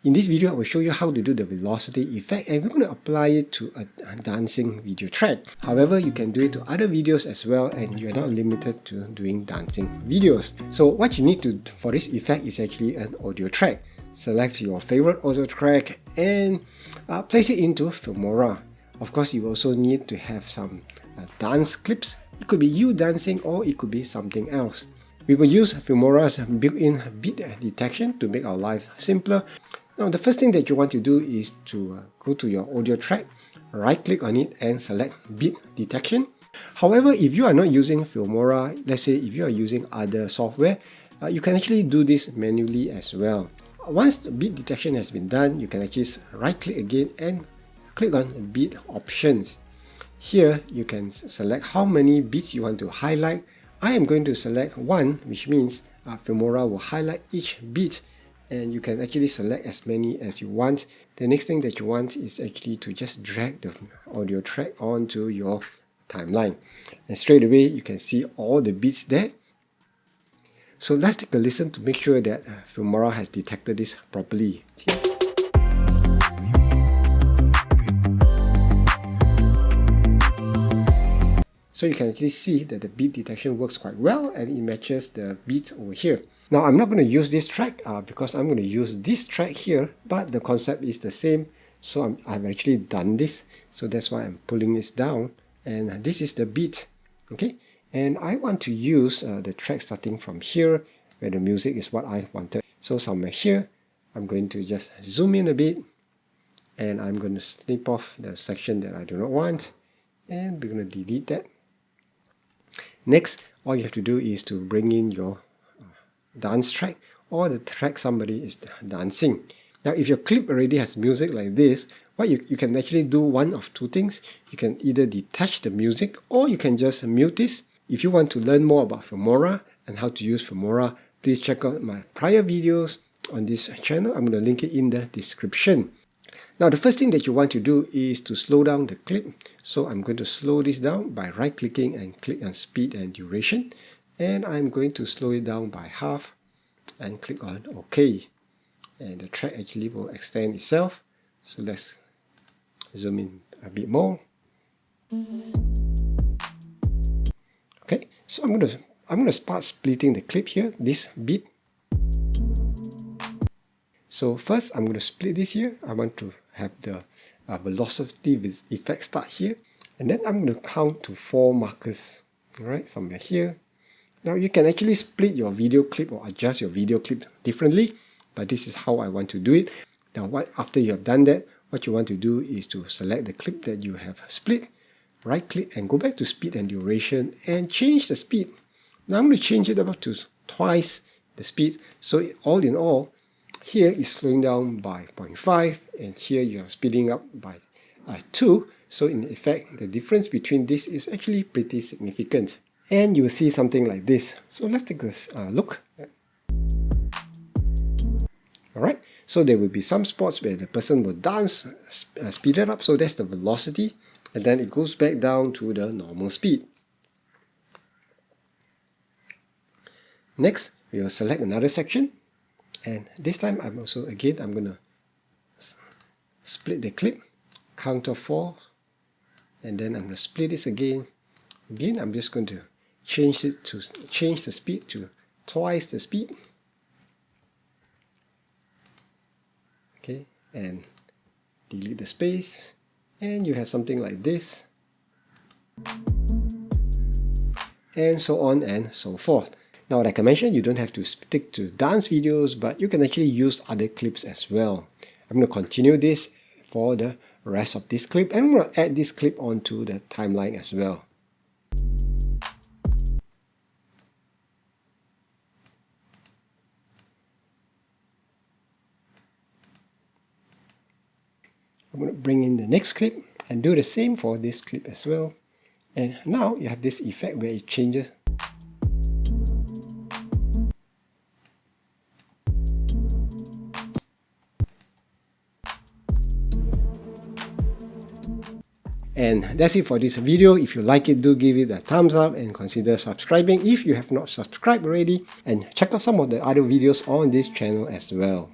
In this video, I will show you how to do the velocity effect, and we're going to apply it to a dancing video track. However, you can do it to other videos as well, and you're not limited to doing dancing videos. So what you need to do for this effect is actually an audio track. Select your favorite audio track and place it into Filmora. Of course, you also need to have some dance clips. It could be you dancing or it could be something else. We will use Filmora's built-in beat detection to make our life simpler. Now, the first thing that you want to do is to go to your audio track, right-click on it and select beat detection. However, if you are not using Filmora, let's say if you are using other software, you can actually do this manually as well. Once the beat detection has been done, you can actually right-click again and click on beat options. Here, you can select how many beats you want to highlight. I am going to select 1, which means Filmora will highlight each beat, and you can actually select as many as you want. The next thing that you want is actually to just drag the audio track onto your timeline, and straight away you can see all the beats there. So let's take a listen to make sure that Filmora has detected this properly. So you can actually see that the beat detection works quite well and it matches the beats over here. Now I'm not going to use this track because I'm going to use this track here, but the concept is the same. So I've actually done this. So that's why I'm pulling this down, and this is the beat. Okay, and I want to use the track starting from here where the music is what I wanted. So somewhere here, I'm going to just zoom in a bit and I'm going to snip off the section that I do not want, and we're going to delete that. Next, all you have to do is to bring in your dance track or the track somebody is dancing. Now, if your clip already has music like this, what you can actually do one of two things. You can either detach the music or you can just mute this. If you want to learn more about Filmora and how to use Filmora, please check out my prior videos on this channel. I'm going to link it in the description. Now, the first thing that you want to do is to slow down the clip. So I'm going to slow this down by right-clicking and click on speed and duration. And I'm going to slow it down by half and click on OK. And the track actually will extend itself. So let's zoom in a bit more. Okay, so I'm going to start splitting the clip here, this beat. So first, I'm going to split this here. I want to have the velocity effect start here. And then I'm going to count to 4 markers. Alright, somewhere here. Now you can actually split your video clip or adjust your video clip differently. But this is how I want to do it. Now after you have done that, what you want to do is to select the clip that you have split. Right click and go back to speed and duration and change the speed. Now I'm going to change it up to twice the speed. So all in all, here is slowing down by 0.5 and here you're speeding up by 2. So in effect, the difference between this is actually pretty significant. And you will see something like this. So let's take a look. Alright, so there will be some spots where the person will dance, speed it up, so that's the velocity. And then it goes back down to the normal speed. Next, we will select another section. And this time I'm going to split the clip, count of 4, and then I'm going to split this again. Again, I'm just going to change the speed to twice the speed. Okay, and delete the space, and you have something like this, and so on and so forth. Now, like I mentioned, you don't have to stick to dance videos, but you can actually use other clips as well. I'm going to continue this for the rest of this clip, and I'm going to add this clip onto the timeline as well. I'm going to bring in the next clip and do the same for this clip as well. And now you have this effect where it changes. And that's it for this video. If you like it, do give it a thumbs up and consider subscribing if you have not subscribed already. And check out some of the other videos on this channel as well.